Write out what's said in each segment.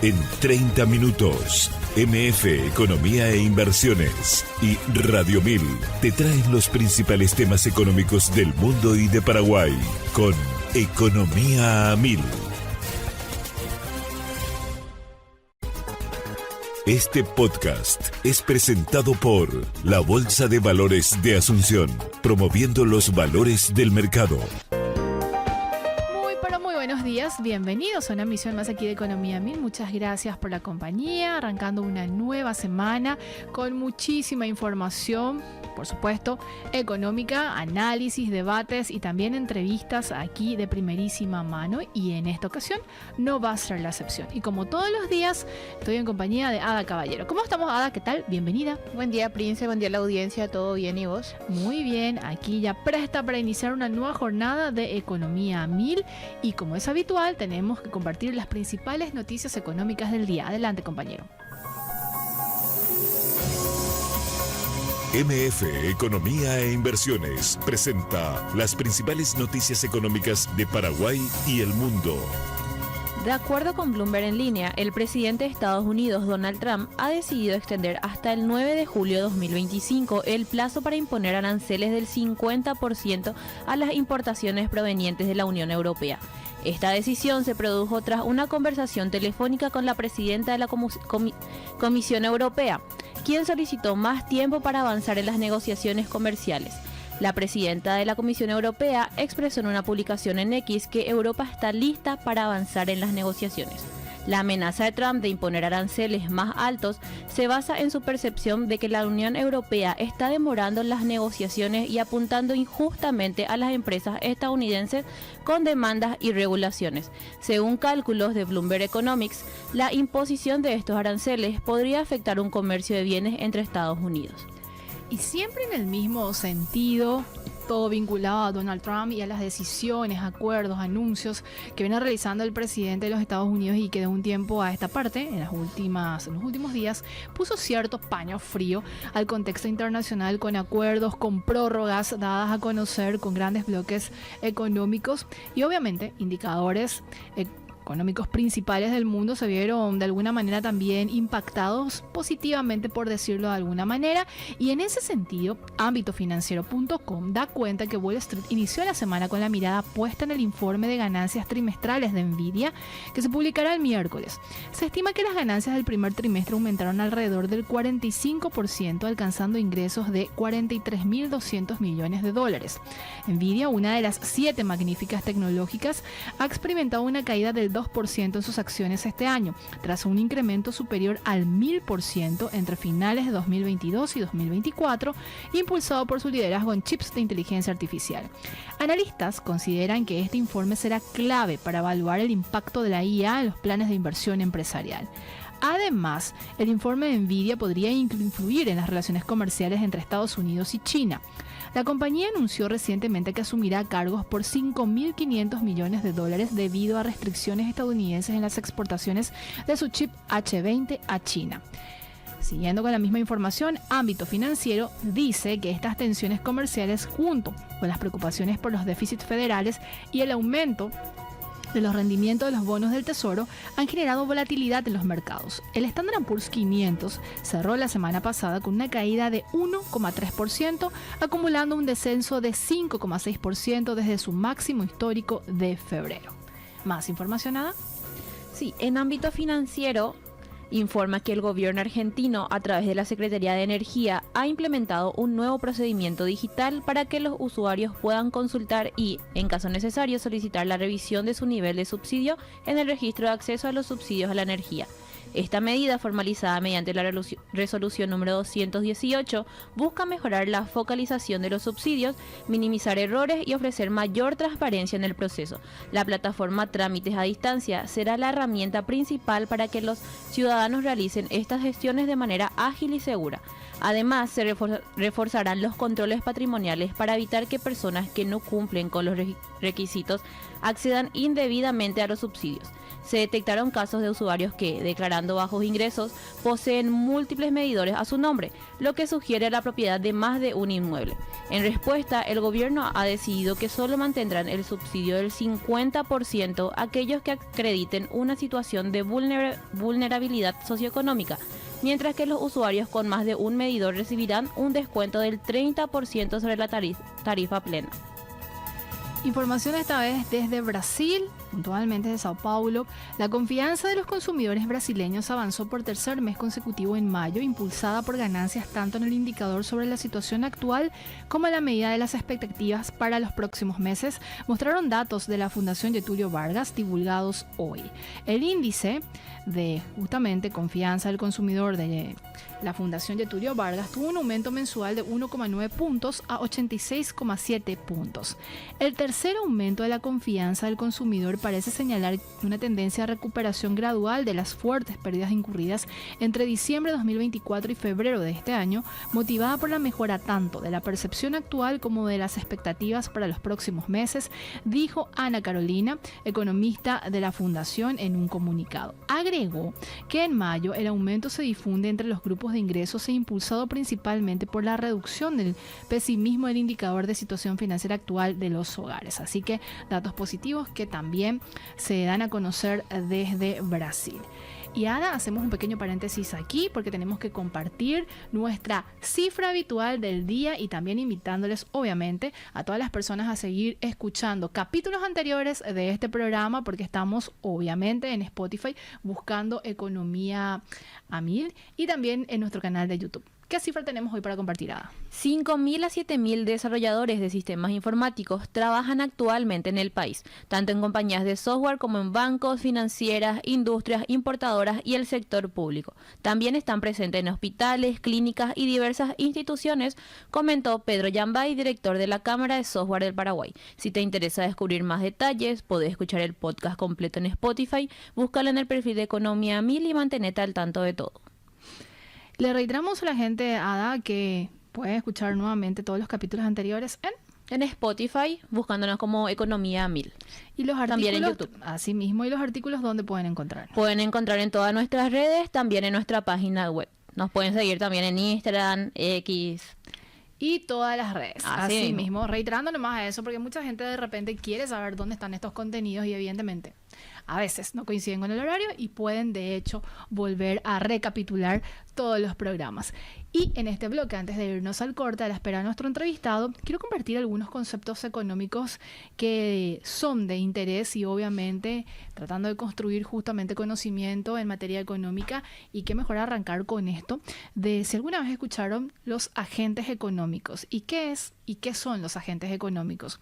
En 30 minutos, MF Economía e Inversiones y Radio 1000 te traen los principales temas económicos del mundo y de Paraguay con Economía a 1000. Este podcast es presentado por la Bolsa de Valores de Asunción, promoviendo los valores del mercado. Buenos días, bienvenidos a una emisión más aquí de Economía 1000. Muchas gracias por la compañía, arrancando una nueva semana con muchísima información, por supuesto, económica, análisis, debates y también entrevistas aquí de primerísima mano, y en esta ocasión no va a ser la excepción. Y como todos los días, estoy en compañía de Ada Caballero. ¿Cómo estamos, Ada? ¿Qué tal? Bienvenida. Buen día, Prince, buen día a la audiencia, ¿todo bien y vos? Muy bien, aquí ya presta para iniciar una nueva jornada de Economía 1000 y como es habitual, tenemos que compartir las principales noticias económicas del día. Adelante, compañero. MF Economía e Inversiones presenta las principales noticias económicas de Paraguay y el mundo. De acuerdo con Bloomberg en línea, el presidente de Estados Unidos, Donald Trump, ha decidido extender hasta el 9 de julio de 2025 el plazo para imponer aranceles del 50% a las importaciones provenientes de la Unión Europea. Esta decisión se produjo tras una conversación telefónica con la presidenta de la Comisión Europea, quien solicitó más tiempo para avanzar en las negociaciones comerciales. La presidenta de la Comisión Europea expresó en una publicación en X que Europa está lista para avanzar en las negociaciones. La amenaza de Trump de imponer aranceles más altos se basa en su percepción de que la Unión Europea está demorando las negociaciones y apuntando injustamente a las empresas estadounidenses con demandas y regulaciones. Según cálculos de Bloomberg Economics, la imposición de estos aranceles podría afectar un comercio de bienes entre Estados Unidos. Y siempre en el mismo sentido, todo vinculado a Donald Trump y a las decisiones, acuerdos, anuncios que viene realizando el presidente de los Estados Unidos y que de un tiempo a esta parte, en los últimos días, puso cierto paño frío al contexto internacional con acuerdos, con prórrogas dadas a conocer, con grandes bloques económicos y obviamente indicadores económicos principales del mundo se vieron de alguna manera también impactados positivamente, por decirlo de alguna manera, y en ese sentido ámbitofinanciero.com da cuenta que Wall Street inició la semana con la mirada puesta en el informe de ganancias trimestrales de Nvidia que se publicará el miércoles. Se estima que las ganancias del primer trimestre aumentaron alrededor del 45%, alcanzando ingresos de $43.200 millones. Nvidia, una de las 7 magníficas tecnológicas, ha experimentado una caída del 2% en sus acciones este año, tras un incremento superior al 1000% entre finales de 2022 y 2024, impulsado por su liderazgo en chips de inteligencia artificial. Analistas consideran que este informe será clave para evaluar el impacto de la IA en los planes de inversión empresarial. Además, el informe de Nvidia podría influir en las relaciones comerciales entre Estados Unidos y China. La compañía anunció recientemente que asumirá cargos por $5.500 millones debido a restricciones estadounidenses en las exportaciones de su chip H20 a China. Siguiendo con la misma información, Ámbito Financiero dice que estas tensiones comerciales, junto con las preocupaciones por los déficits federales y el aumento de los rendimientos de los bonos del Tesoro, han generado volatilidad en los mercados. El Standard & Poor's 500 cerró la semana pasada con una caída de 1,3%, acumulando un descenso de 5,6% desde su máximo histórico de febrero. ¿Más información, Ada? Sí, en ámbito financiero informa que el gobierno argentino, a través de la Secretaría de Energía, ha implementado un nuevo procedimiento digital para que los usuarios puedan consultar y, en caso necesario, solicitar la revisión de su nivel de subsidio en el registro de acceso a los subsidios a la energía. Esta medida, formalizada mediante la resolución número 218, busca mejorar la focalización de los subsidios, minimizar errores y ofrecer mayor transparencia en el proceso. La plataforma Trámites a Distancia será la herramienta principal para que los ciudadanos realicen estas gestiones de manera ágil y segura. Además, se reforzarán los controles patrimoniales para evitar que personas que no cumplen con los requisitos accedan indebidamente a los subsidios. Se detectaron casos de usuarios que, declarando bajos ingresos, poseen múltiples medidores a su nombre, lo que sugiere la propiedad de más de un inmueble. En respuesta, el gobierno ha decidido que solo mantendrán el subsidio del 50% a aquellos que acrediten una situación de vulnerabilidad socioeconómica, mientras que los usuarios con más de un medidor recibirán un descuento del 30% sobre la tarifa plena. Información esta vez desde Brasil, puntualmente de Sao Paulo. La confianza de los consumidores brasileños avanzó por tercer mes consecutivo en mayo, impulsada por ganancias tanto en el indicador sobre la situación actual como en la medida de las expectativas para los próximos meses, mostraron datos de la Fundación Getúlio Vargas divulgados hoy. El índice de justamente confianza del consumidor de la Fundación Getúlio Vargas tuvo un aumento mensual de 1,9 puntos a 86,7 puntos. El tercer aumento de la confianza del consumidor parece señalar una tendencia de recuperación gradual de las fuertes pérdidas incurridas entre diciembre de 2024 y febrero de este año, motivada por la mejora tanto de la percepción actual como de las expectativas para los próximos meses, dijo Ana Carolina, economista de la Fundación, en un comunicado. Agregó que en mayo el aumento se difunde entre los grupos de ingresos e impulsado principalmente por la reducción del pesimismo del indicador de situación financiera actual de los hogares. Así que datos positivos que también se dan a conocer desde Brasil. Y ahora hacemos un pequeño paréntesis aquí porque tenemos que compartir nuestra cifra habitual del día y también invitándoles obviamente a todas las personas a seguir escuchando capítulos anteriores de este programa porque estamos obviamente en Spotify buscando Economía a 1000 y también en nuestro canal de YouTube. ¿Qué cifra tenemos hoy para compartir, Ada? 5.000 a 7.000 desarrolladores de sistemas informáticos trabajan actualmente en el país, tanto en compañías de software como en bancos, financieras, industrias, importadoras y el sector público. También están presentes en hospitales, clínicas y diversas instituciones, comentó Pedro Yambay, director de la Cámara de Software del Paraguay. Si te interesa descubrir más detalles, podés escuchar el podcast completo en Spotify, búscalo en el perfil de Economía 1000 y mantenete al tanto de todo. Le reiteramos a la gente, Ada, que puede escuchar nuevamente todos los capítulos anteriores en Spotify, buscándonos como Economía 1000. Y los artículos, también en YouTube. Así mismo, ¿y los artículos dónde pueden encontrar? Pueden encontrar en todas nuestras redes, también en nuestra página web. Nos pueden seguir también en Instagram, X y todas las redes. Así mismo, reiterando nomás a eso, porque mucha gente de repente quiere saber dónde están estos contenidos y evidentemente a veces no coinciden con el horario y pueden de hecho volver a recapitular todos los programas. Y en este bloque, antes de irnos al corte a la espera de nuestro entrevistado, quiero compartir algunos conceptos económicos que son de interés y obviamente tratando de construir justamente conocimiento en materia económica. Y qué mejor arrancar con esto de si alguna vez escucharon los agentes económicos. ¿Y qué es y qué son los agentes económicos?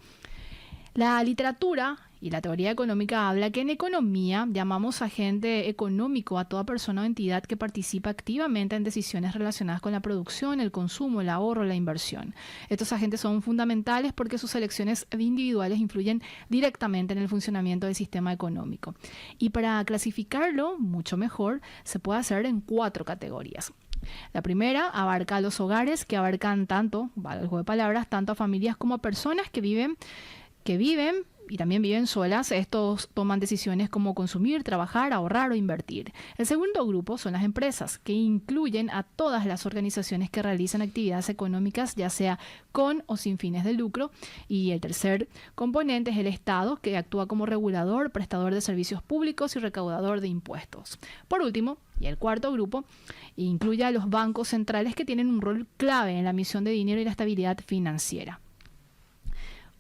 La literatura y la teoría económica habla que en economía llamamos agente económico a toda persona o entidad que participa activamente en decisiones relacionadas con la producción, el consumo, el ahorro, la inversión. Estos agentes son fundamentales porque sus elecciones individuales influyen directamente en el funcionamiento del sistema económico. Y para clasificarlo mucho mejor, se puede hacer en 4 categorías. La primera abarca a los hogares, que abarcan tanto, vale el juego de palabras, tanto a familias como a personas que viven y también viven solas. Estos toman decisiones como consumir, trabajar, ahorrar o invertir. El segundo grupo son las empresas, que incluyen a todas las organizaciones que realizan actividades económicas, ya sea con o sin fines de lucro. Y el tercer componente es el Estado, que actúa como regulador, prestador de servicios públicos y recaudador de impuestos. Por último, y el cuarto grupo incluye a los bancos centrales, que tienen un rol clave en la emisión de dinero y la estabilidad financiera.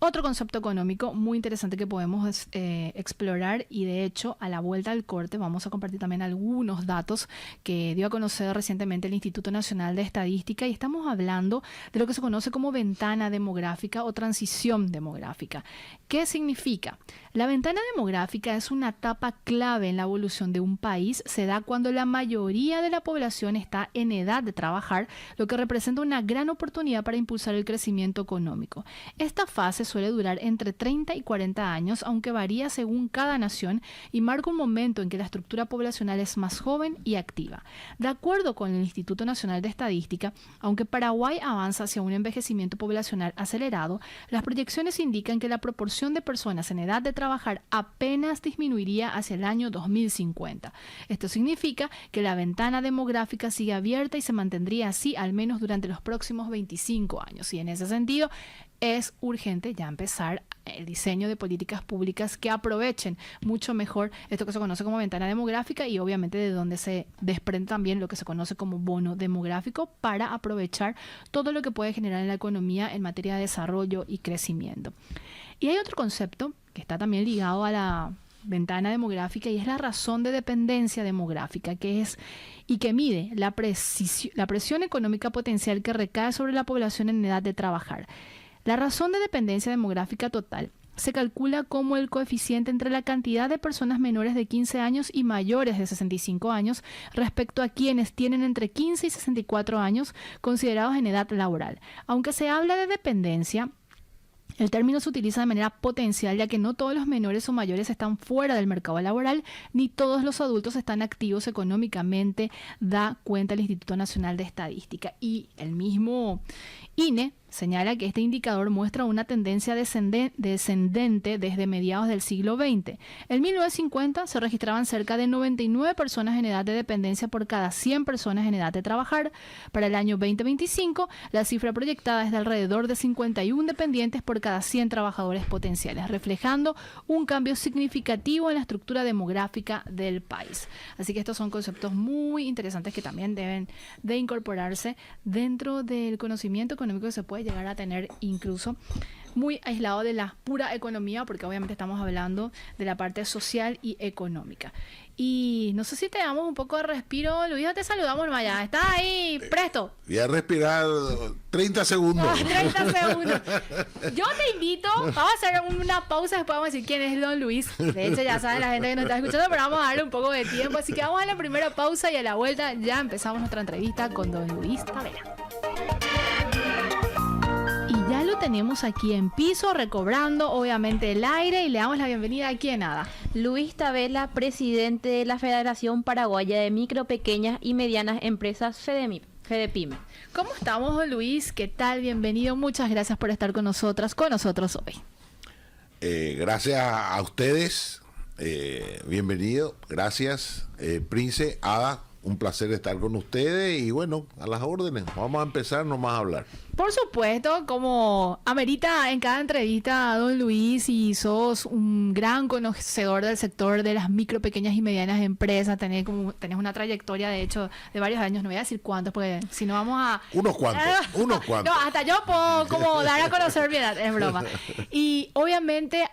Otro concepto económico muy interesante que podemos explorar, y de hecho a la vuelta del corte vamos a compartir también algunos datos que dio a conocer recientemente el Instituto Nacional de Estadística, y estamos hablando de lo que se conoce como ventana demográfica o transición demográfica. ¿Qué significa? La ventana demográfica es una etapa clave en la evolución de un país. Se da cuando la mayoría de la población está en edad de trabajar, lo que representa una gran oportunidad para impulsar el crecimiento económico. Esta fase suele durar entre 30 y 40 años, aunque varía según cada nación y marca un momento en que la estructura poblacional es más joven y activa. De acuerdo con el Instituto Nacional de Estadística, aunque Paraguay avanza hacia un envejecimiento poblacional acelerado, las proyecciones indican que la proporción de personas en edad de trabajar apenas disminuiría hacia el año 2050. Esto significa que la ventana demográfica sigue abierta y se mantendría así al menos durante los próximos 25 años. Y en ese sentido, es urgente ya empezar el diseño de políticas públicas que aprovechen mucho mejor esto que se conoce como ventana demográfica y obviamente de donde se desprende también lo que se conoce como bono demográfico para aprovechar todo lo que puede generar en la economía en materia de desarrollo y crecimiento. Y hay otro concepto que está también ligado a la ventana demográfica y es la razón de dependencia demográfica, que es y que mide la presión económica potencial que recae sobre la población en edad de trabajar. La razón de dependencia demográfica total se calcula como el coeficiente entre la cantidad de personas menores de 15 años y mayores de 65 años respecto a quienes tienen entre 15 y 64 años considerados en edad laboral. Aunque se habla de dependencia, el término se utiliza de manera potencial, ya que no todos los menores o mayores están fuera del mercado laboral, ni todos los adultos están activos económicamente, da cuenta el Instituto Nacional de Estadística. Y el mismo INE señala que este indicador muestra una tendencia descendente desde mediados del siglo XX. En 1950 se registraban cerca de 99 personas en edad de dependencia por cada 100 personas en edad de trabajar. Para el año 2025, la cifra proyectada es de alrededor de 51 dependientes por cada 100 trabajadores potenciales, reflejando un cambio significativo en la estructura demográfica del país. Así que estos son conceptos muy interesantes que también deben de incorporarse dentro del conocimiento económico que se puede llegar a tener, incluso muy aislado de la pura economía, porque obviamente estamos hablando de la parte social y económica. Y no sé si te damos un poco de respiro, Luis, te saludamos, Maya. ¿Estás ahí presto? Voy a respirar 30 segundos. 30 segundos. Yo te invito, vamos a hacer una pausa, después vamos a decir quién es Don Luis. De hecho, ya saben la gente que nos está escuchando, pero vamos a darle un poco de tiempo. Así que vamos a la primera pausa y a la vuelta ya empezamos nuestra entrevista con Don Luis Tavera. Y ya lo tenemos aquí en piso, recobrando obviamente el aire, y le damos la bienvenida aquí en Ada. Luis Tavera, presidente de la Federación Paraguaya de Micro, Pequeñas y Medianas Empresas, FEDEPYME. ¿Cómo estamos, don Luis? ¿Qué tal? Bienvenido. Muchas gracias por estar con nosotros hoy. Gracias a ustedes. Bienvenido. Gracias, Prince, Ada. Un placer estar con ustedes y bueno, a las órdenes. Vamos a empezar nomás a hablar. Por supuesto, como amerita en cada entrevista, don Luis, y sos un gran conocedor del sector de las micro, pequeñas y medianas empresas, tenés una trayectoria, de hecho, de varios años, no voy a decir cuántos, porque si no vamos a... Unos cuantos. No, hasta yo puedo como dar a conocer mi edad, es broma. Y obviamente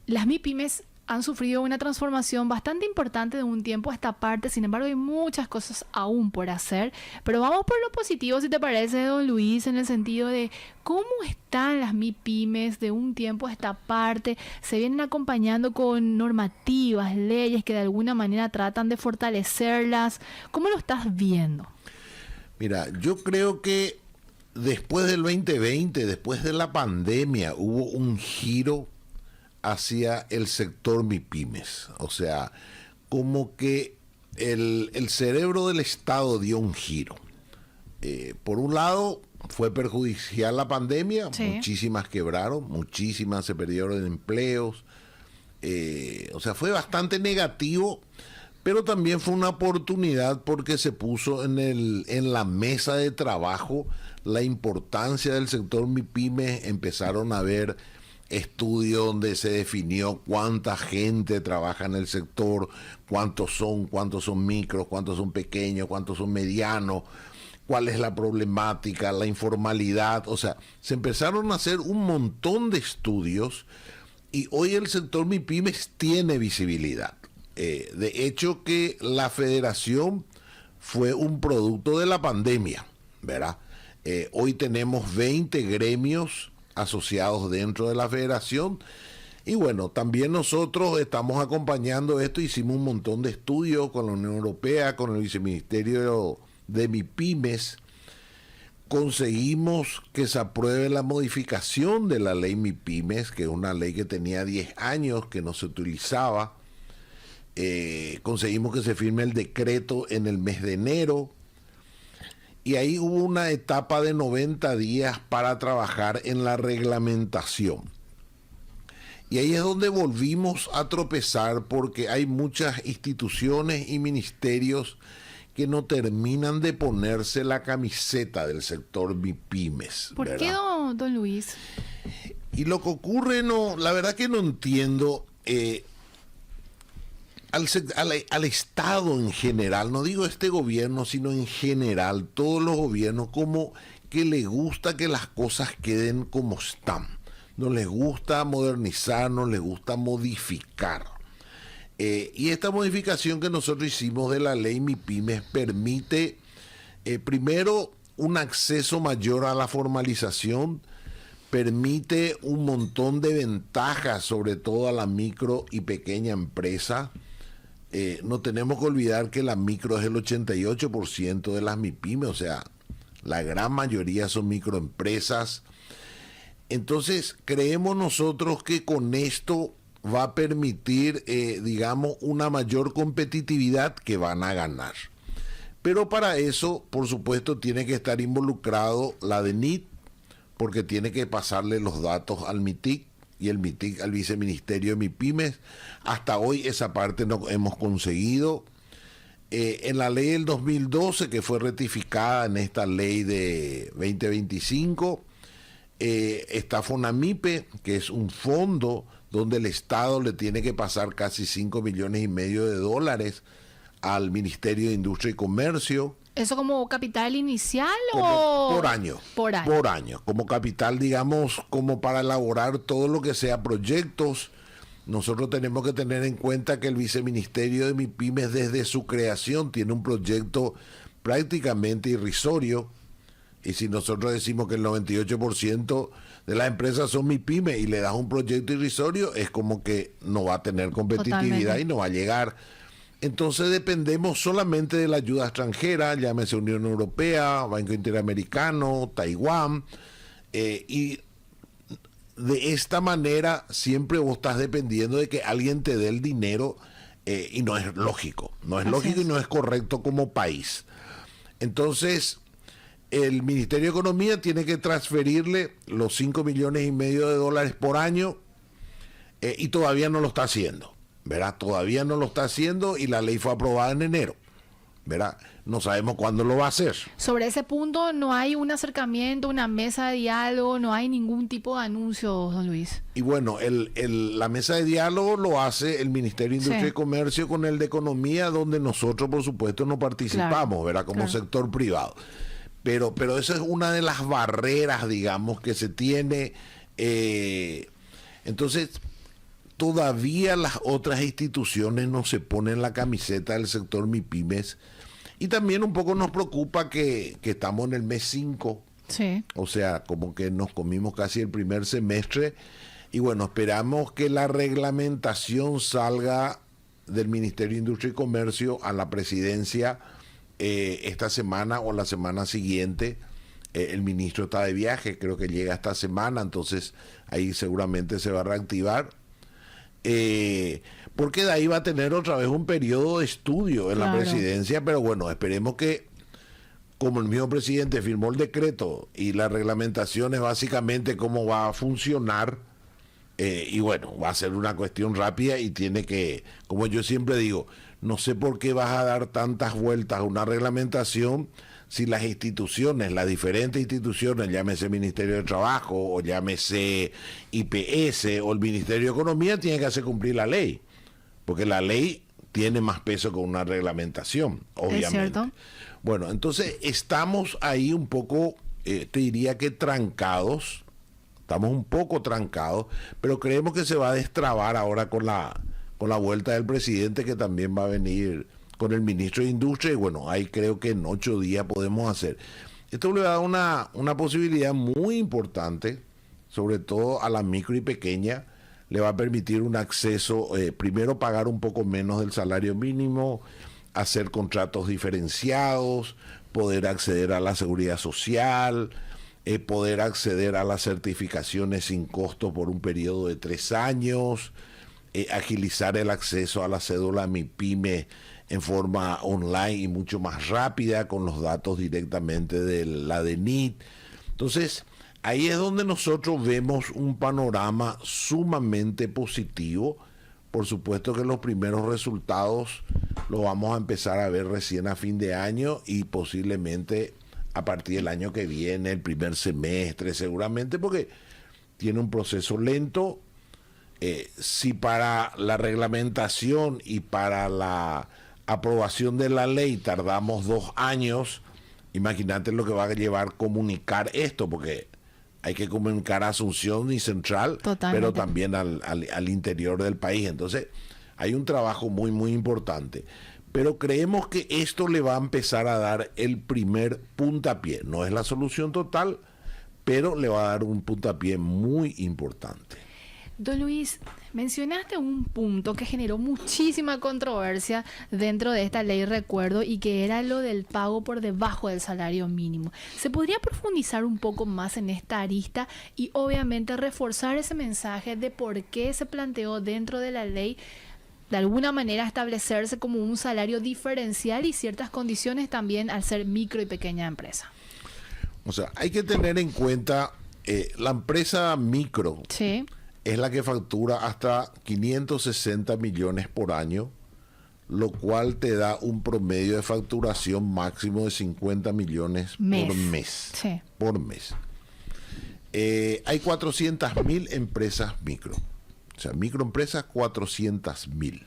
las MIPYMES han sufrido una transformación bastante importante de un tiempo a esta parte. Sin embargo, hay muchas cosas aún por hacer, pero vamos por lo positivo, si te parece, don Luis, en el sentido de cómo están las MIPYMES de un tiempo a esta parte. Se vienen acompañando con normativas, leyes que de alguna manera tratan de fortalecerlas. ¿Cómo lo estás viendo? Mira, yo creo que después del 2020, después de la pandemia, hubo un giro hacia el sector MIPYMES. O sea, como que el cerebro del Estado dio un giro. Por un lado, fue perjudicial la pandemia, sí. Muchísimas quebraron, muchísimas se perdieron empleos. O sea, fue bastante negativo, pero también fue una oportunidad porque se puso en la mesa de trabajo la importancia del sector MIPYMES. Empezaron a ver estudio donde se definió cuánta gente trabaja en el sector, cuántos son micros, cuántos son pequeños, cuántos son medianos, cuál es la problemática, la informalidad. O sea, se empezaron a hacer un montón de estudios y hoy el sector MIPYMES tiene visibilidad. De hecho que la federación fue un producto de la pandemia, ¿verdad? Hoy tenemos 20 gremios asociados dentro de la federación y bueno, también nosotros estamos acompañando esto. Hicimos un montón de estudios con la Unión Europea, con el Viceministerio de MIPYMES, conseguimos que se apruebe la modificación de la ley MIPYMES, que es una ley que tenía 10 años, que no se utilizaba. Conseguimos que se firme el decreto en el mes de enero. Y ahí hubo una etapa de 90 días para trabajar en la reglamentación. Y ahí es donde volvimos a tropezar, porque hay muchas instituciones y ministerios que no terminan de ponerse la camiseta del sector MIPYMES. ¿Por ¿verdad? qué, don Luis? Y lo que ocurre, la verdad que no entiendo. Al Estado en general, no digo este gobierno, sino en general, todos los gobiernos, como que les gusta que las cosas queden como están. No les gusta modernizar, no les gusta modificar. Y esta modificación que nosotros hicimos de la ley MIPYMES permite, primero, un acceso mayor a la formalización, permite un montón de ventajas, sobre todo a la micro y pequeña empresa. No tenemos que olvidar que la micro es el 88% de las MIPYMES, o sea, la gran mayoría son microempresas. Entonces, creemos nosotros que con esto va a permitir, digamos, una mayor competitividad que van a ganar. Pero para eso, por supuesto, tiene que estar involucrado la DENIT, porque tiene que pasarle los datos al MITIC y el MITIC al viceministerio de MIPYMES. Hasta hoy esa parte no hemos conseguido. En la ley del 2012, que fue ratificada en esta ley de 2025, está FONAMIPE, que es un fondo donde el Estado le tiene que pasar casi 5,5 millones de dólares al Ministerio de Industria y Comercio. ¿Eso como capital inicial Por año. Por año. Por año. Como capital, digamos, como para elaborar todo lo que sea proyectos. Nosotros tenemos que tener en cuenta que el viceministerio de MIPYMES, desde su creación, tiene un proyecto prácticamente irrisorio. Y si nosotros decimos que el 98% de las empresas son MIPYMES y le das un proyecto irrisorio, es como que no va a tener competitividad. Totalmente. Y no va a llegar. Entonces dependemos solamente de la ayuda extranjera, llámese Unión Europea, Banco Interamericano, Taiwán, y de esta manera siempre vos estás dependiendo de que alguien te dé el dinero, y no es lógico, y no es correcto como país. Entonces, el Ministerio de Economía tiene que transferirle los 5,5 millones de dólares por año, y todavía no lo está haciendo. ¿Verdad? Todavía no lo está haciendo y la ley fue aprobada en enero. ¿Verdad? No sabemos cuándo lo va a hacer. Sobre ese punto no hay un acercamiento, una mesa de diálogo, no hay ningún tipo de anuncio, don Luis. Y bueno, la mesa de diálogo lo hace el Ministerio de Industria y Comercio con el de Economía, donde nosotros, por supuesto, no participamos, ¿verdad? Como sector privado. Pero esa es una de las barreras, digamos, que se tiene. Entonces, todavía las otras instituciones no se ponen la camiseta del sector MIPYMES. Y también un poco nos preocupa que estamos en el mes 5. Sí. O sea, como que nos comimos casi el primer semestre. Y bueno, esperamos que la reglamentación salga del Ministerio de Industria y Comercio a la presidencia esta semana o la semana siguiente. El ministro está de viaje, creo que llega esta semana, entonces ahí seguramente se va a reactivar. Porque de ahí va a tener otra vez un periodo de estudio en la presidencia, pero bueno, esperemos que, como el mismo presidente firmó el decreto y la reglamentación es básicamente cómo va a funcionar, y bueno, va a ser una cuestión rápida y tiene que, como yo siempre digo, no sé por qué vas a dar tantas vueltas a una reglamentación si las instituciones, las diferentes instituciones, llámese Ministerio de Trabajo o llámese IPS o el Ministerio de Economía, tienen que hacer cumplir la ley, porque la ley tiene más peso que una reglamentación, obviamente. ¿Es cierto? Bueno, entonces estamos ahí un poco, te diría que trancados, estamos un poco trancados, pero creemos que se va a destrabar ahora con la vuelta del presidente, que también va a venir con el ministro de Industria, y bueno, ahí creo que en 8 días podemos hacer. Esto le da una posibilidad muy importante, sobre todo a la micro y pequeña, le va a permitir un acceso, primero pagar un poco menos del salario mínimo, hacer contratos diferenciados, poder acceder a la seguridad social, poder acceder a las certificaciones sin costo por un periodo de 3 años, agilizar el acceso a la cédula MIPYME en forma online y mucho más rápida con los datos directamente de la DENIT. Entonces, ahí es donde nosotros vemos un panorama sumamente positivo. Por supuesto que los primeros resultados los vamos a empezar a ver recién a fin de año y posiblemente a partir del año que viene, el primer semestre, seguramente, porque tiene un proceso lento. Si para la reglamentación y para la aprobación de la ley tardamos 2 años, imagínate lo que va a llevar comunicar esto, porque hay que comunicar a Asunción y Central, Totalmente. pero también al interior del país. Entonces, hay un trabajo muy, muy importante. Pero creemos que esto le va a empezar a dar el primer puntapié. No es la solución total, pero le va a dar un puntapié muy importante. Don Luis, mencionaste un punto que generó muchísima controversia dentro de esta ley, recuerdo, y que era lo del pago por debajo del salario mínimo. ¿Se podría profundizar un poco más en esta arista y obviamente reforzar ese mensaje de por qué se planteó dentro de la ley de alguna manera establecerse como un salario diferencial y ciertas condiciones también al ser micro y pequeña empresa? O sea, hay que tener en cuenta la empresa micro. Sí. Es la que factura hasta 560 millones por año, lo cual te da un promedio de facturación máximo de 50 millones por mes. Sí. Por mes. Hay 400.000 empresas micro. O sea, microempresas 400.000.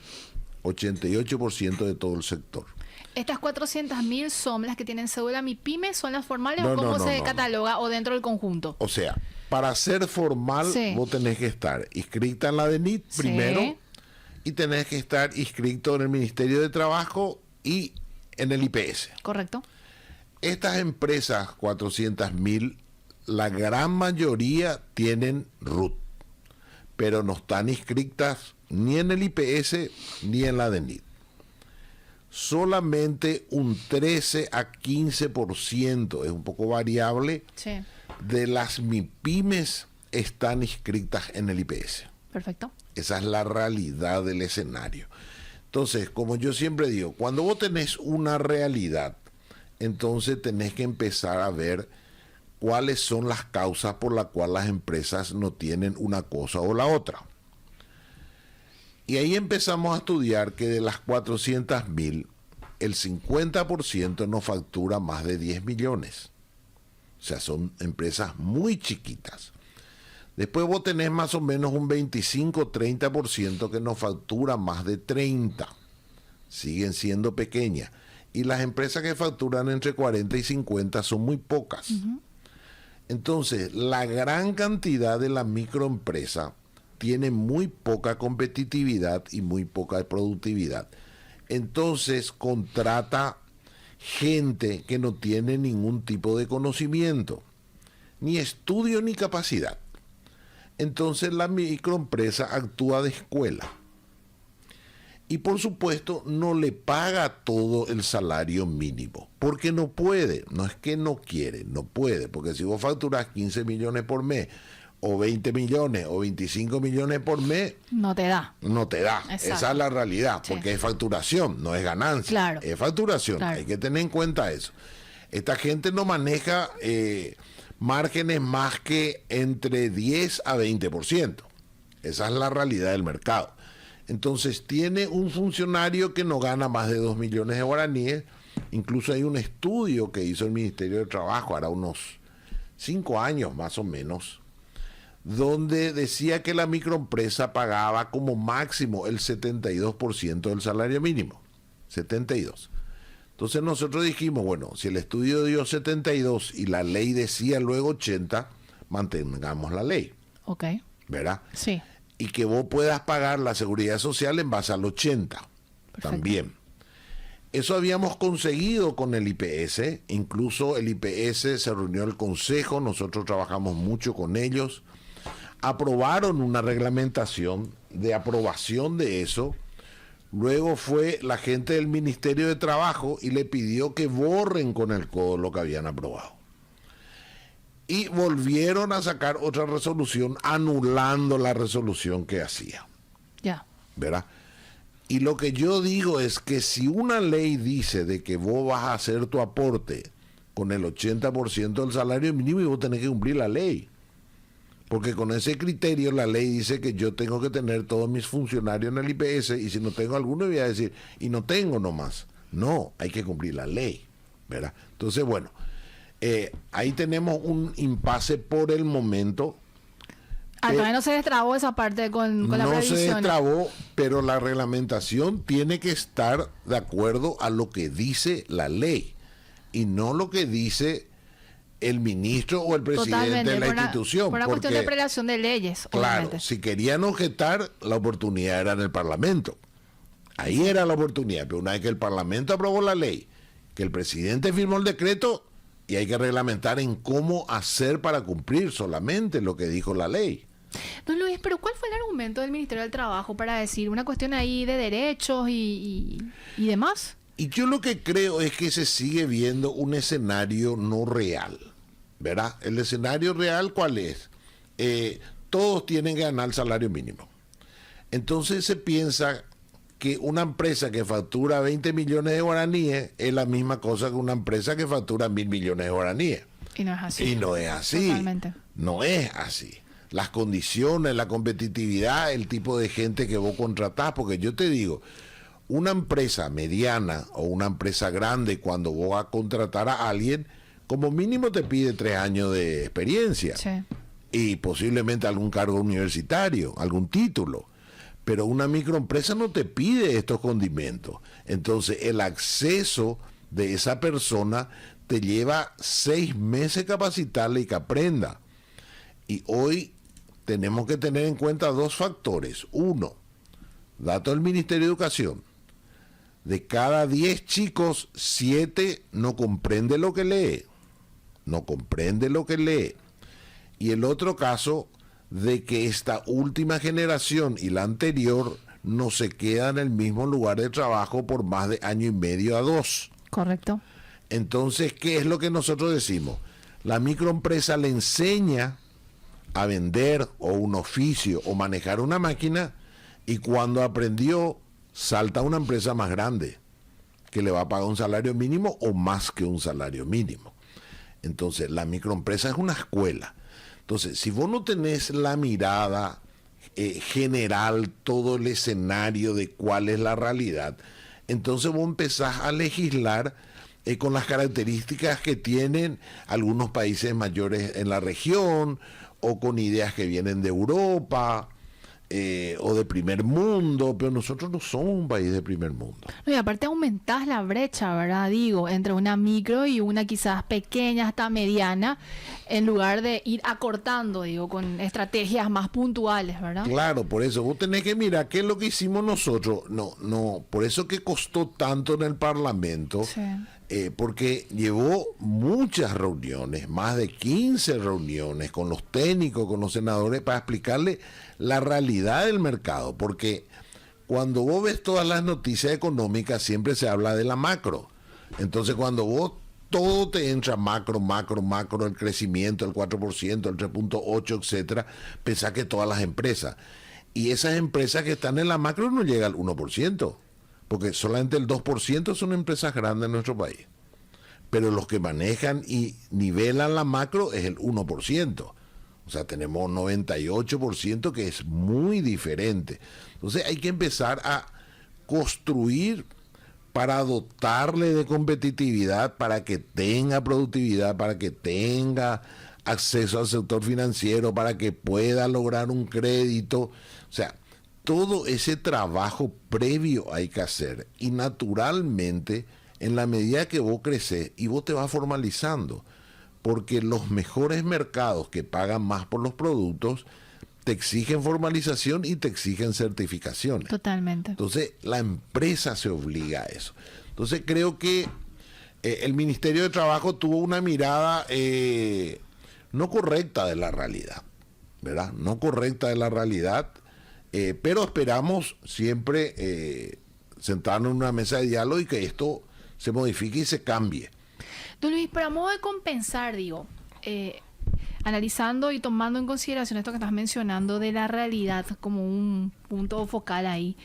88% de todo el sector. ¿Estas 400.000 son las que tienen cédula MIPYME? ¿Son las formales No, o cómo no, se no, cataloga o dentro del conjunto? O sea, para ser formal, Sí. vos tenés que estar inscrita en la DENIT primero, Sí. y tenés que estar inscrito en el Ministerio de Trabajo y en el IPS. Correcto. Estas empresas, 400.000, la gran mayoría tienen RUT, pero no están inscritas ni en el IPS ni en la DENIT. Solamente un 13 a 15%, es un poco variable, Sí. de las MIPYMES están inscritas en el IPS. Perfecto. Esa es la realidad del escenario. Entonces, como yo siempre digo, cuando vos tenés una realidad, entonces tenés que empezar a ver cuáles son las causas por las cuales las empresas no tienen una cosa o la otra. Y ahí empezamos a estudiar que de las 400.000, el 50% no factura más de 10 millones. O sea, son empresas muy chiquitas. Después vos tenés más o menos un 25-30% que no factura más de 30. Siguen siendo pequeñas. Y las empresas que facturan entre 40 y 50 son muy pocas. Entonces, la gran cantidad de la microempresa tiene muy poca competitividad y muy poca productividad. Entonces, contrata gente que no tiene ningún tipo de conocimiento, ni estudio ni capacidad. Entonces la microempresa actúa de escuela. Y por supuesto no le paga todo el salario mínimo, porque no puede, no es que no quiere, no puede, porque si vos facturás 15 millones por mes, o 20 millones, o 25 millones por mes, No te da. no te da. Exacto. Esa es la realidad, Sí. porque es facturación, no es ganancia. Claro. Es facturación, Claro. hay que tener en cuenta eso. Esta gente no maneja márgenes más que entre 10 a 20%. Esa es la realidad del mercado. Entonces tiene un funcionario que no gana más de 2 millones de guaraníes. Incluso hay un estudio que hizo el Ministerio de Trabajo, hará unos 5 años más o menos, donde decía que la microempresa pagaba como máximo el 72% del salario mínimo. 72. Entonces nosotros dijimos, bueno, si el estudio dio 72 y la ley decía luego 80, mantengamos la ley, Ok. ¿verdad? Sí. Y que vos puedas pagar la seguridad social en base al 80, Perfecto. también. Eso habíamos conseguido con el IPS, incluso el IPS se reunió el consejo, nosotros trabajamos mucho con ellos, aprobaron una reglamentación de aprobación de eso, Luego fue la gente del Ministerio de Trabajo y le pidió que borren con el codo lo que habían aprobado. Y volvieron a sacar otra resolución anulando la resolución que hacía. Ya. ¿Verdad? Y lo que yo digo es que si una ley dice de que vos vas a hacer tu aporte con el 80% del salario mínimo y vos tenés que cumplir la ley. Porque con ese criterio la ley dice que yo tengo que tener todos mis funcionarios en el IPS y si no tengo alguno voy a decir, y no tengo nomás. No, hay que cumplir la ley, ¿verdad? Entonces, bueno, ahí tenemos un impasse por el momento. Todavía no se destrabó esa parte con la previsión. No se destrabó, pero la reglamentación tiene que estar de acuerdo a lo que dice la ley y no lo que dice el ministro o el presidente de la institución. Por una cuestión de prelación de leyes, claro, obviamente. si querían objetar, la oportunidad era en el Parlamento. Ahí era la oportunidad, pero una vez que el Parlamento aprobó la ley, que el presidente firmó el decreto, y hay que reglamentar en cómo hacer para cumplir solamente lo que dijo la ley. Don Luis, pero ¿cuál fue el argumento del Ministerio del Trabajo para decir una cuestión ahí de derechos y demás? Y yo lo que creo es que se sigue viendo un escenario no real, ¿verdad? El escenario real, ¿cuál es? Todos tienen que ganar el salario mínimo. Entonces se piensa que una empresa que factura 20 millones de guaraníes es la misma cosa que una empresa que factura 1.000 millones de guaraníes. Y no es así. Y no es así. Totalmente. No es así. Las condiciones, la competitividad, el tipo de gente que vos contratás, porque yo te digo, una empresa mediana o una empresa grande, cuando vos vas a contratar a alguien, como mínimo te pide 3 años de experiencia. Sí. Y posiblemente algún cargo universitario, algún título. Pero una microempresa no te pide estos condimentos. Entonces el acceso de esa persona te lleva 6 meses capacitarle y que aprenda. Y hoy tenemos que tener en cuenta 2 factores. Uno, dato del Ministerio de Educación. De cada 10 chicos, 7 no comprende lo que lee. No comprende lo que lee. Y el otro caso, de que esta última generación y la anterior no se queda en el mismo lugar de trabajo por más de 1.5 años a 2. Correcto. Entonces, ¿qué es lo que nosotros decimos? La microempresa le enseña a vender o un oficio o manejar una máquina y cuando aprendió salta a una empresa más grande que le va a pagar un salario mínimo o más que un salario mínimo. Entonces la microempresa es una escuela. Entonces si vos no tenés la mirada general, todo el escenario de cuál es la realidad, entonces vos empezás a legislar con las características que tienen algunos países mayores en la región o con ideas que vienen de Europa o de primer mundo, pero nosotros no somos un país de primer mundo. No, y aparte aumentás la brecha, ¿verdad? Digo, entre una micro y una quizás pequeña hasta mediana, en lugar de ir acortando, digo, con estrategias más puntuales, ¿verdad? Claro, por eso vos tenés que mirar qué es lo que hicimos nosotros. No, por eso que costó tanto en el Parlamento. Sí. Porque llevó muchas reuniones, más de 15 reuniones con los técnicos, con los senadores, para explicarle la realidad del mercado. Porque cuando vos ves todas las noticias económicas, siempre se habla de la macro. Entonces, cuando vos todo te entra macro, el crecimiento, el 4%, el 3.8%, etcétera, pensás que todas las empresas. Y esas empresas que están en la macro no llegan al 1%. Porque solamente el 2% son empresas grandes en nuestro país. Pero los que manejan y nivelan la macro es el 1%. O sea, tenemos 98% que es muy diferente. Entonces hay que empezar a construir para dotarle de competitividad, para que tenga productividad, para que tenga acceso al sector financiero, para que pueda lograr un crédito. O sea, todo ese trabajo previo hay que hacer y naturalmente en la medida que vos creces y vos te vas formalizando, porque los mejores mercados que pagan más por los productos te exigen formalización y te exigen certificaciones. Totalmente. Entonces la empresa se obliga a eso. Entonces creo que el Ministerio de Trabajo tuvo una mirada no correcta de la realidad, ¿verdad? No correcta de la realidad. Pero esperamos siempre sentarnos en una mesa de diálogo y que esto se modifique y se cambie. Don Luis, para modo de compensar, digo, analizando y tomando en consideración esto que estás mencionando de la realidad como un punto focal ahí,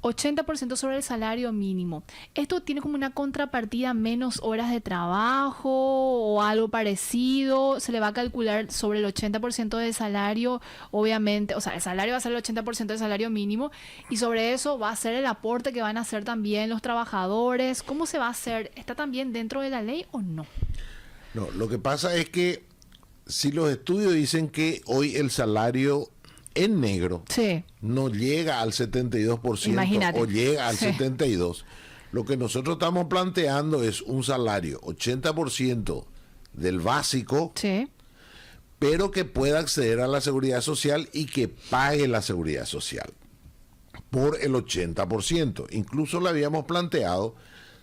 80% sobre el salario mínimo. ¿Esto tiene como una contrapartida, menos horas de trabajo o algo parecido? ¿Se le va a calcular sobre el 80% de salario? Obviamente, o sea, el salario va a ser el 80% del salario mínimo y sobre eso va a ser el aporte que van a hacer también los trabajadores. ¿Cómo se va a hacer? ¿Está también dentro de la ley o no? No, lo que pasa es que si los estudios dicen que hoy el salario en negro sí, no llega al 72%, imagínate, o llega al sí, 72%, lo que nosotros estamos planteando es un salario 80% del básico, sí, pero que pueda acceder a la seguridad social y que pague la seguridad social por el 80%. Incluso lo habíamos planteado,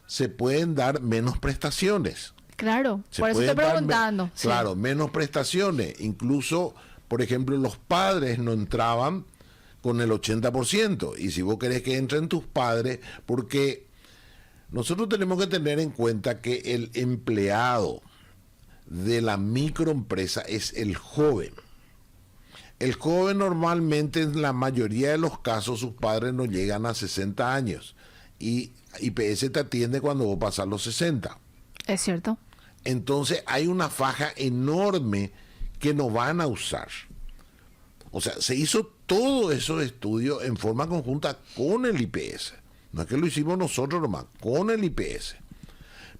se pueden dar menos prestaciones. claro, Se por eso estoy pueden dar preguntando. Sí. Claro, menos prestaciones. Incluso, por ejemplo, los padres no entraban con el 80%. Y si vos querés que entren tus padres, porque nosotros tenemos que tener en cuenta que el empleado de la microempresa es el joven. El joven normalmente, en la mayoría de los casos, sus padres no llegan a 60 años. Y IPS te atiende cuando vos pasas los 60. Es cierto. Entonces hay una faja enorme que no van a usar. O sea, se hizo todos esos estudios en forma conjunta con el IPS. No es que lo hicimos nosotros nomás, con el IPS.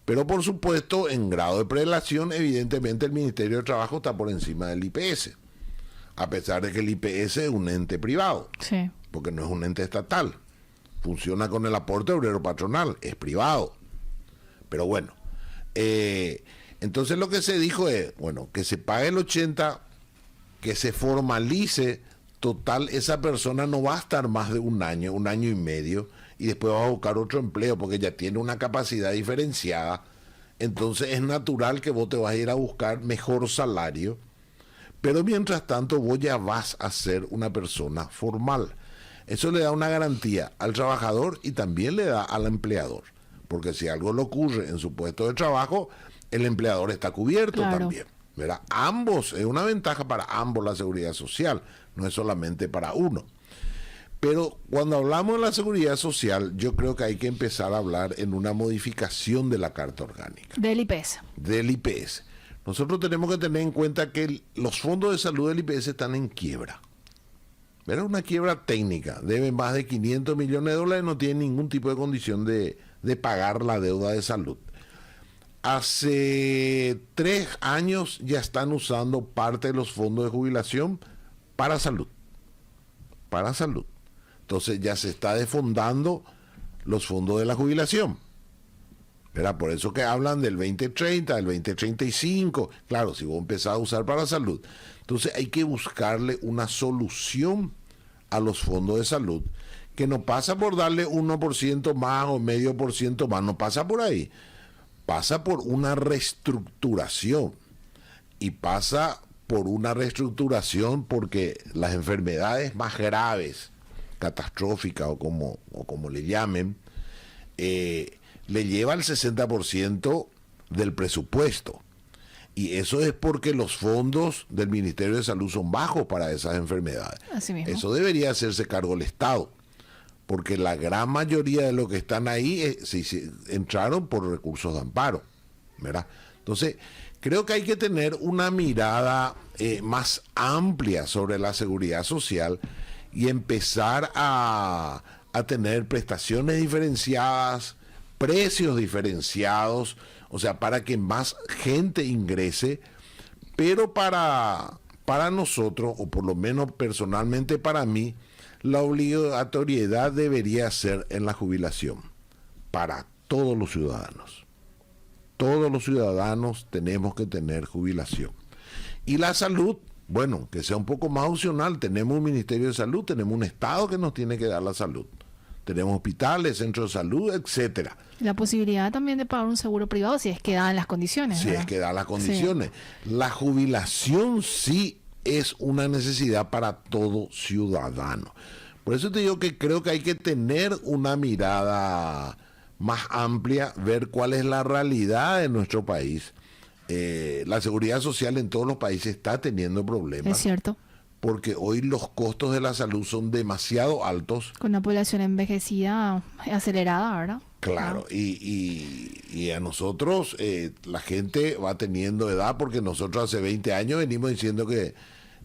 Pero por supuesto, en grado de prelación, evidentemente el Ministerio de Trabajo está por encima del IPS. A pesar de que el IPS es un ente privado, Sí. porque no es un ente estatal. Funciona con el aporte obrero patronal, es privado. Pero bueno, entonces lo que se dijo es, bueno, que se pague el 80%, que se formalice, total, esa persona no va a estar más de un año y medio, y después va a buscar otro empleo, porque ya tiene una capacidad diferenciada. Entonces es natural que vos te vas a ir a buscar mejor salario, pero mientras tanto vos ya vas a ser una persona formal. Eso le da una garantía al trabajador y también le da al empleador. Porque si algo le ocurre en su puesto de trabajo, el empleador está cubierto también. ¿Verdad? Ambos, es una ventaja para ambos la seguridad social, no es solamente para uno. Pero cuando hablamos de la seguridad social, yo creo que hay que empezar a hablar en una modificación de la Carta Orgánica. Del IPS. Del IPS. Nosotros tenemos que tener en cuenta que los fondos de salud del IPS están en quiebra. ¿Verdad? Una quiebra técnica. Deben más de 500 millones de dólares, no tienen ningún tipo de condición de pagar la deuda de salud. Hace 3 años ya están usando parte de los fondos de jubilación para salud. Para salud. Entonces ya se está desfondando los fondos de la jubilación. ¿Verdad? Por eso que hablan del 2030, del 2035. Claro, si vos empezás a usar para salud. Entonces hay que buscarle una solución a los fondos de salud, que no pasa por darle 1% más o 0,5% más, no pasa por ahí. Pasa por una reestructuración. Y pasa por una reestructuración porque las enfermedades más graves, catastróficas o como le llamen, le lleva el 60% del presupuesto. Y eso es porque los fondos del Ministerio de Salud son bajos para esas enfermedades. Así mismo. Eso debería hacerse cargo el Estado, porque la gran mayoría de los que están ahí entraron por recursos de amparo, ¿verdad? Entonces, creo que hay que tener una mirada más amplia sobre la seguridad social y empezar a tener prestaciones diferenciadas, precios diferenciados, o sea, para que más gente ingrese, pero para nosotros, o por lo menos personalmente para mí, la obligatoriedad debería ser en la jubilación, para todos los ciudadanos. Todos los ciudadanos tenemos que tener jubilación. Y la salud, bueno, que sea un poco más opcional. Tenemos un Ministerio de Salud, tenemos un Estado que nos tiene que dar la salud. Tenemos hospitales, centros de salud, etcétera. La posibilidad también de pagar un seguro privado si es que dan las condiciones. Si es que dan las condiciones. Sí. La jubilación sí es una necesidad para todo ciudadano. Por eso te digo que creo que hay que tener una mirada más amplia, ver cuál es la realidad de nuestro país. La seguridad social en todos los países está teniendo problemas. Es cierto. Porque hoy los costos de la salud son demasiado altos. Con una población envejecida acelerada, ¿verdad? Claro, y a nosotros la gente va teniendo edad, porque nosotros hace 20 años venimos diciendo que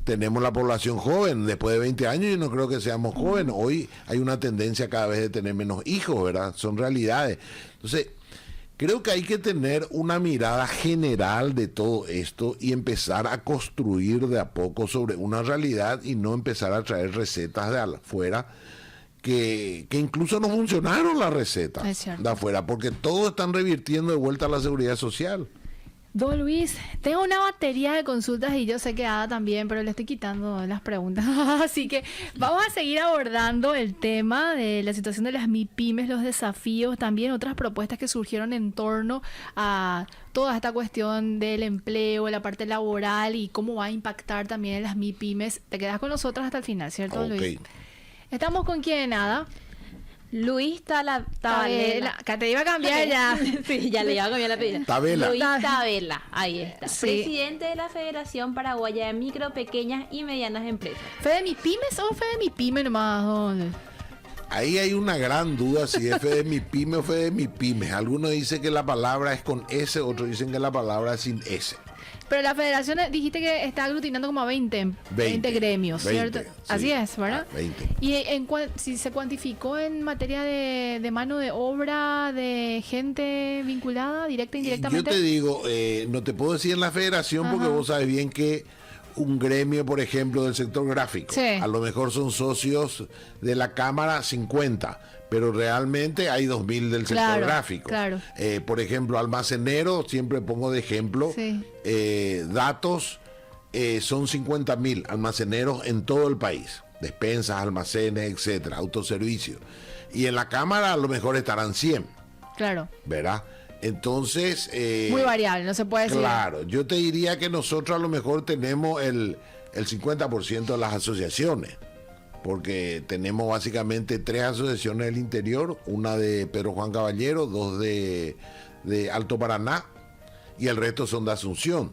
tenemos la población joven. Después de 20 años yo no creo que seamos jóvenes. Hoy hay una tendencia cada vez de tener menos hijos, ¿verdad? Son realidades. Entonces, creo que hay que tener una mirada general de todo esto y empezar a construir de a poco sobre una realidad y no empezar a traer recetas de afuera que incluso no funcionaron las recetas de afuera, porque todos están revirtiendo de vuelta a la seguridad social. Don Luis, tengo una batería de consultas y yo sé que Ada también, pero le estoy quitando las preguntas. Así que vamos a seguir abordando el tema de la situación de las MIPYMES, los desafíos, también otras propuestas que surgieron en torno a toda esta cuestión del empleo, la parte laboral y cómo va a impactar también en las MIPYMES. Te quedas con nosotros hasta el final, ¿cierto, Luis? ¿Estamos con quién, Ada? Luis Tabela. Que te iba a cambiar ya. Sí, ya le iba a cambiar la pedida. Tabela. Luis Tabela, ahí está. Sí. Presidente de la Federación Paraguaya de Micro, Pequeñas y Medianas Empresas. ¿Fede MIPYMES o Fede MIPYME nomás? ¿Dónde? Ahí hay una gran duda si es Fede MIPYME o Fede MIPYMES. Algunos dicen que la palabra es con S, otros dicen que la palabra es sin S. Pero la federación dijiste que está aglutinando como a 20 gremios, 20, ¿cierto? sí. Así es, ¿verdad? 20. ¿Y si se cuantificó en materia de mano de obra, de gente vinculada, directa e indirectamente? Yo te digo, no te puedo decir en la federación porque vos sabes bien que un gremio, por ejemplo, del sector gráfico, a lo mejor son socios de la Cámara 50, pero realmente hay 2.000 del sector gráfico. Claro. Por ejemplo, almacenero, siempre pongo de ejemplo, datos, son 50.000 almaceneros en todo el país, despensas, almacenes, etcétera, autoservicios. Y en la Cámara a lo mejor estarán 100. Claro. ¿Verdad? Entonces... muy variable, no se puede decir. Claro, yo te diría que nosotros a lo mejor tenemos el 50% de las asociaciones, porque tenemos básicamente 3 asociaciones del interior, una de Pedro Juan Caballero, 2 de Alto Paraná, y el resto son de Asunción.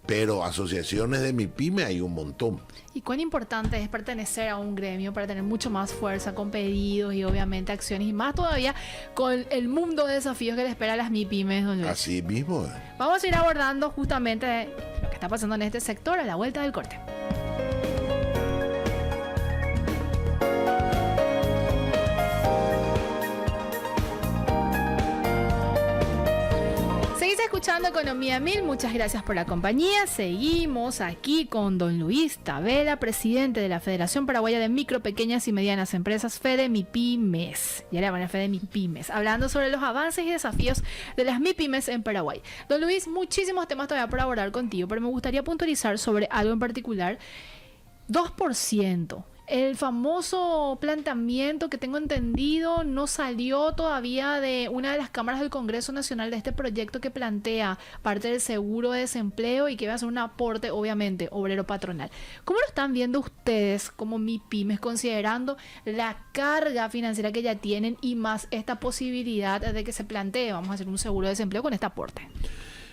Pero asociaciones de MIPYME hay un montón. ¿Y cuán importante es pertenecer a un gremio para tener mucho más fuerza con pedidos y obviamente acciones y más todavía con el mundo de desafíos que le espera a las MIPYMES, don Luis? Así mismo. Vamos a ir abordando justamente lo que está pasando en este sector a la vuelta del corte. Escuchando Economía 1000, muchas gracias por la compañía. Seguimos aquí con don Luis Tabela, presidente de la Federación Paraguaya de Micro, Pequeñas y Medianas Empresas, Fede MIPYMES. Ya le van a Fede MIPYMES, hablando sobre los avances y desafíos de las MIPYMES en Paraguay. Don Luis, muchísimos temas todavía por abordar contigo, pero me gustaría puntualizar sobre algo en particular. 2%. El famoso planteamiento que tengo entendido no salió todavía de una de las cámaras del Congreso Nacional de este proyecto que plantea parte del seguro de desempleo y que va a ser un aporte, obviamente, obrero patronal. ¿Cómo lo están viendo ustedes como MIPYMES, considerando la carga financiera que ya tienen y más esta posibilidad de que se plantee, vamos a hacer un seguro de desempleo con este aporte?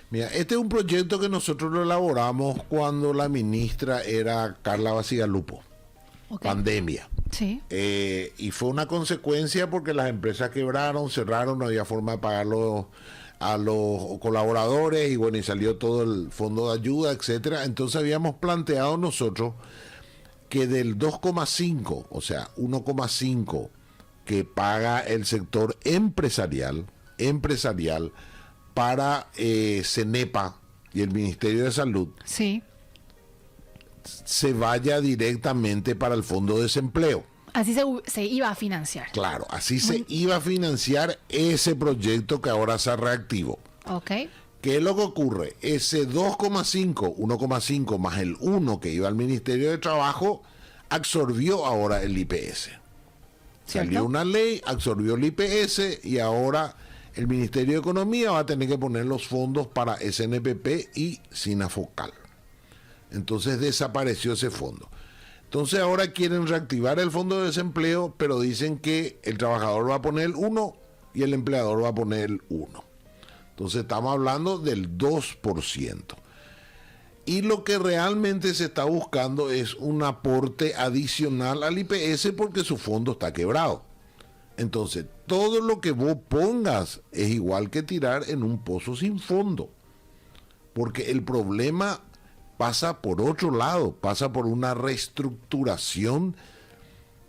Mira, este es un proyecto que nosotros lo elaboramos cuando la ministra era Carla Basigalupo. Pandemia. Sí. Y fue una consecuencia porque las empresas quebraron, cerraron, no había forma de pagarlo a los colaboradores y bueno, y salió todo el fondo de ayuda, etcétera. Entonces habíamos planteado nosotros que del 2,5, o sea, 1,5 que paga el sector empresarial para CENEPA y el Ministerio de Salud. Sí. Se vaya directamente para el Fondo de Desempleo. Así se iba a financiar. Claro, así se iba a financiar ese proyecto que ahora se reactivó. Ok. ¿Qué es lo que ocurre? Ese 2,5, 1,5 más el 1 que iba al Ministerio de Trabajo, absorbió ahora el IPS. ¿Cierto? Salió una ley, absorbió el IPS y ahora el Ministerio de Economía va a tener que poner los fondos para SNPP y SINAFOCAL. Entonces desapareció ese fondo. Entonces ahora quieren reactivar el fondo de desempleo, pero dicen que el trabajador va a poner el 1 y el empleador va a poner el 1. Entonces estamos hablando del 2%. Y lo que realmente se está buscando es un aporte adicional al IPS porque su fondo está quebrado. Entonces, todo lo que vos pongas es igual que tirar en un pozo sin fondo. Porque el problema pasa por otro lado, pasa por una reestructuración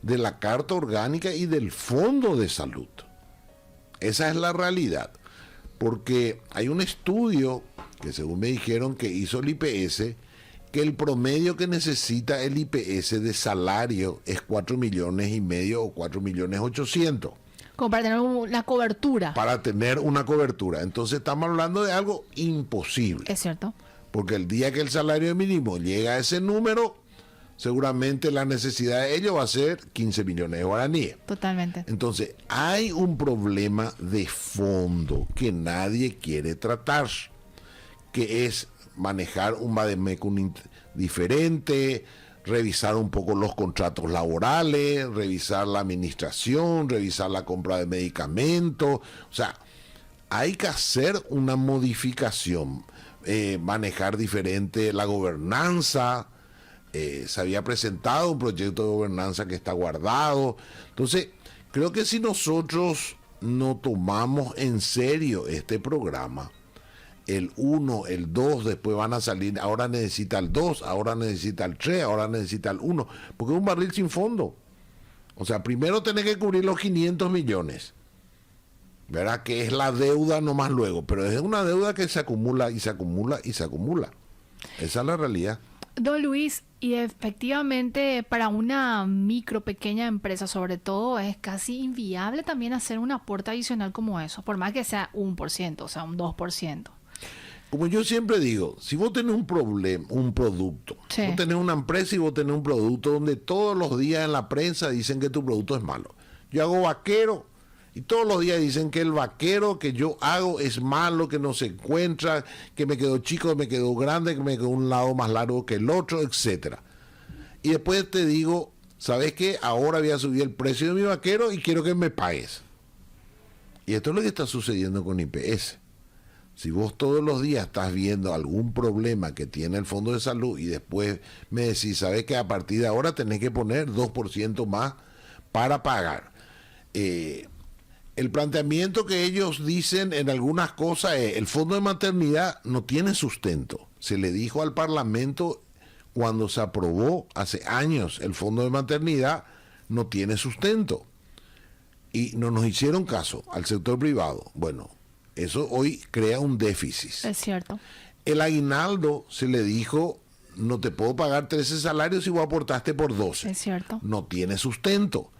de la Carta Orgánica y del Fondo de Salud. Esa es la realidad. Porque hay un estudio que según me dijeron que hizo el IPS, que el promedio que necesita el IPS de salario es 4,5 millones o 4,800,000. Como para tener una cobertura. Para tener una cobertura. Entonces estamos hablando de algo imposible. Es cierto. Porque el día que el salario mínimo llega a ese número, seguramente la necesidad de ello va a ser 15 millones de guaraníes. Totalmente. Entonces, hay un problema de fondo que nadie quiere tratar, que es manejar un vademecum diferente, revisar un poco los contratos laborales, revisar la administración, revisar la compra de medicamentos. O sea, hay que hacer una modificación, manejar diferente la gobernanza. Se había presentado un proyecto de gobernanza que está guardado. Entonces, creo que si nosotros no tomamos en serio este programa, el 1, el 2, después van a salir, ahora necesita el 2, ahora necesita el 3, ahora necesita el 1, porque es un barril sin fondo. O sea, primero tenés que cubrir los 500 millones, ¿verdad? Que es la deuda nomás luego, pero es una deuda que se acumula y se acumula y se acumula. Esa es la realidad. Don Luis, y efectivamente para una pequeña empresa sobre todo es casi inviable también hacer un aporte adicional como eso, por más que sea 1%, o sea, un 2%. Como yo siempre digo, si vos tenés un problema, un producto, sí, vos tenés una empresa y vos tenés un producto donde todos los días en la prensa dicen que tu producto es malo. Yo hago vaquero y todos los días dicen que el vaquero que yo hago es malo, que no se encuentra, que me quedó chico, que me quedó grande, que me quedó un lado más largo que el otro, etcétera. Y después te digo, ¿sabes qué? Ahora voy a subir el precio de mi vaquero y quiero que me pagues. Y esto es lo que está sucediendo con IPS. Si vos todos los días estás viendo algún problema que tiene el Fondo de Salud y después me decís, ¿sabes que a partir de ahora tenés que poner 2% más para pagar? El planteamiento que ellos dicen en algunas cosas es, el Fondo de Maternidad no tiene sustento. Se le dijo al Parlamento cuando se aprobó hace años el Fondo de Maternidad, no tiene sustento. Y no nos hicieron caso al sector privado. Bueno, eso hoy crea un déficit. Es cierto. El aguinaldo se le dijo, no te puedo pagar 13 salarios si vos aportaste por 12. Es cierto. No tiene sustento,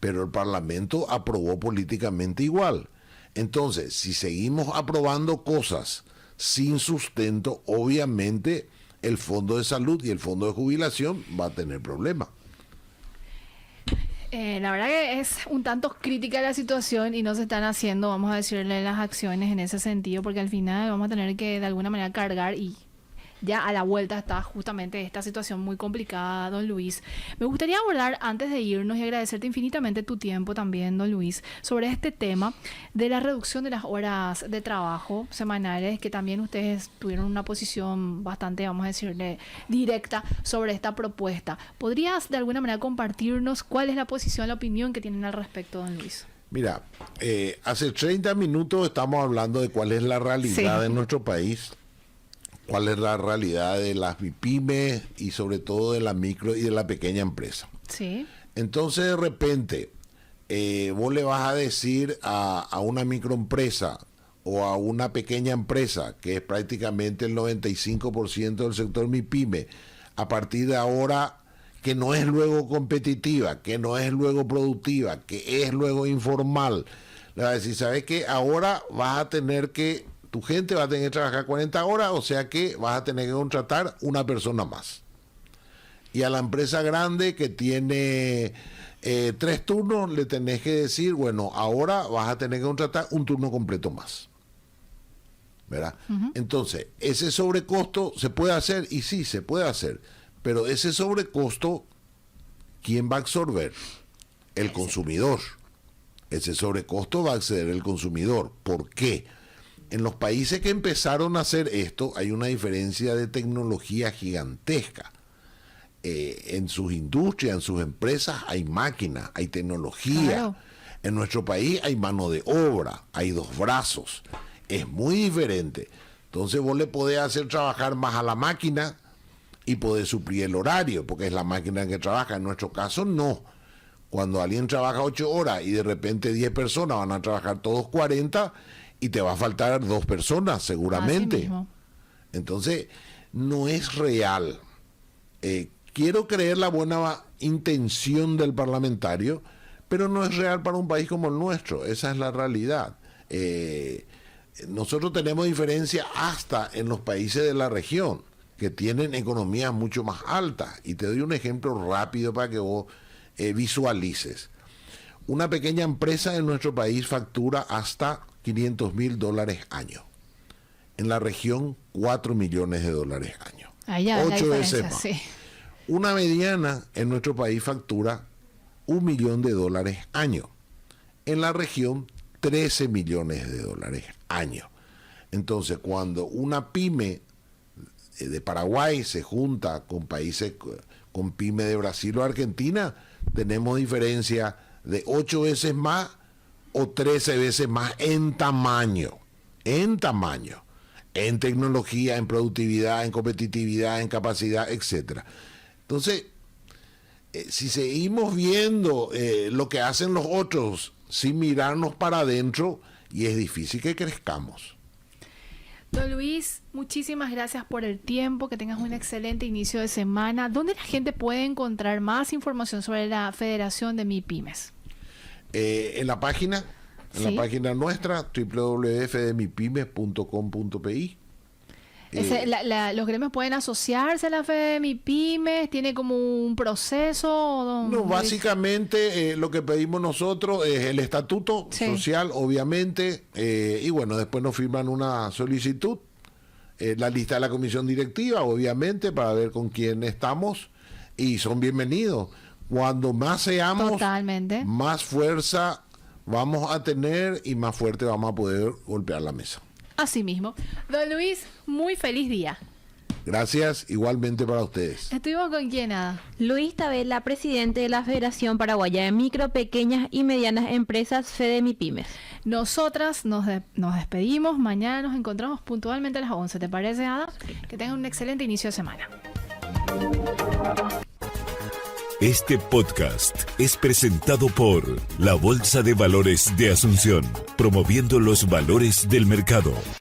pero el Parlamento aprobó políticamente igual. Entonces, si seguimos aprobando cosas sin sustento, obviamente el Fondo de Salud y el Fondo de Jubilación va a tener problemas. La verdad que es un tanto crítica la situación y no se están haciendo, vamos a decirle, las acciones en ese sentido, porque al final vamos a tener que de alguna manera cargar y ya a la vuelta está justamente esta situación muy complicada, don Luis. Me gustaría abordar antes de irnos y agradecerte infinitamente tu tiempo también, don Luis, sobre este tema de la reducción de las horas de trabajo semanales, que también ustedes tuvieron una posición bastante, vamos a decirle, directa sobre esta propuesta. ¿Podrías de alguna manera compartirnos cuál es la posición, la opinión que tienen al respecto, don Luis? Mira, hace 30 minutos estamos hablando de cuál es la realidad de nuestro país, cuál es la realidad de las pymes y sobre todo de la micro y de la pequeña empresa. Sí. Entonces de repente vos le vas a decir a una microempresa o a una pequeña empresa, que es prácticamente el 95% del sector MIPYME, a partir de ahora que no es luego competitiva, que no es luego productiva, que es luego informal, le vas a decir, ¿sabes qué? Ahora vas a tener que tu gente va a tener que trabajar 40 horas, o sea que vas a tener que contratar una persona más. Y a la empresa grande que tiene 3 turnos, le tenés que decir, bueno, ahora vas a tener que contratar un turno completo más. ¿Verdad? Uh-huh. Entonces, ese sobrecosto se puede hacer, y sí, se puede hacer, pero ese sobrecosto ¿quién va a absorber? El consumidor. Ese sobrecosto va a acceder el consumidor. ¿Por qué? En los países que empezaron a hacer esto hay una diferencia de tecnología gigantesca. En sus industrias, en sus empresas hay máquinas, hay tecnología. Claro. En nuestro país hay mano de obra, hay dos brazos. Es muy diferente. Entonces vos le podés hacer trabajar más a la máquina y podés suplir el horario, porque es la máquina que trabaja. En nuestro caso no. Cuando alguien trabaja 8 horas y de repente 10 personas van a trabajar todos 40 y te va a faltar 2 personas seguramente. Así mismo. Entonces no es real. Quiero creer la buena intención del parlamentario, pero no es real para un país como el nuestro. Esa es la realidad. Nosotros tenemos diferencia hasta en los países de la región, que tienen economías mucho más altas. Y te doy un ejemplo rápido para que vos visualices. Una pequeña empresa en nuestro país factura hasta $500,000 año. En la región, $4 millones año. Allá, 8 veces más. Sí. Una mediana en nuestro país factura $1 millón año. En la región, $13 millones año. Entonces, cuando una pyme de Paraguay se junta con países, con pyme de Brasil o Argentina, tenemos diferencia de 8 veces más o 13 veces más en tamaño, en tecnología, en productividad, en competitividad, en capacidad, etcétera. Entonces, si seguimos viendo lo que hacen los otros sin mirarnos para adentro, y es difícil que crezcamos. Don Luis, muchísimas gracias por el tiempo, que tengas un excelente inicio de semana. ¿Dónde la gente puede encontrar más información sobre la Federación de MIPYMES? En la página, ¿Sí? la página nuestra, www.fedemipymes.com.pi. ¿Los gremios pueden asociarse a la FEDEMIPYMES? ¿Tiene como un proceso? No, básicamente lo que pedimos nosotros es el estatuto social, obviamente, y bueno, después nos firman una solicitud, la lista de la comisión directiva, obviamente, para ver con quién estamos, y son bienvenidos. Cuando más seamos, Totalmente. más fuerza vamos a tener y más fuerte vamos a poder golpear la mesa. Así mismo. Don Luis, muy feliz día. Gracias, igualmente para ustedes. ¿Estuvimos con quién, Ada? Luis Tabela, presidente de la Federación Paraguaya de Micro, Pequeñas y Medianas Empresas, FEDEMIPYMES. Nosotras nos despedimos. Mañana nos encontramos puntualmente a las 11. ¿Te parece, Ada? Que tengan un excelente inicio de semana. Este podcast es presentado por la Bolsa de Valores de Asunción, promoviendo los valores del mercado.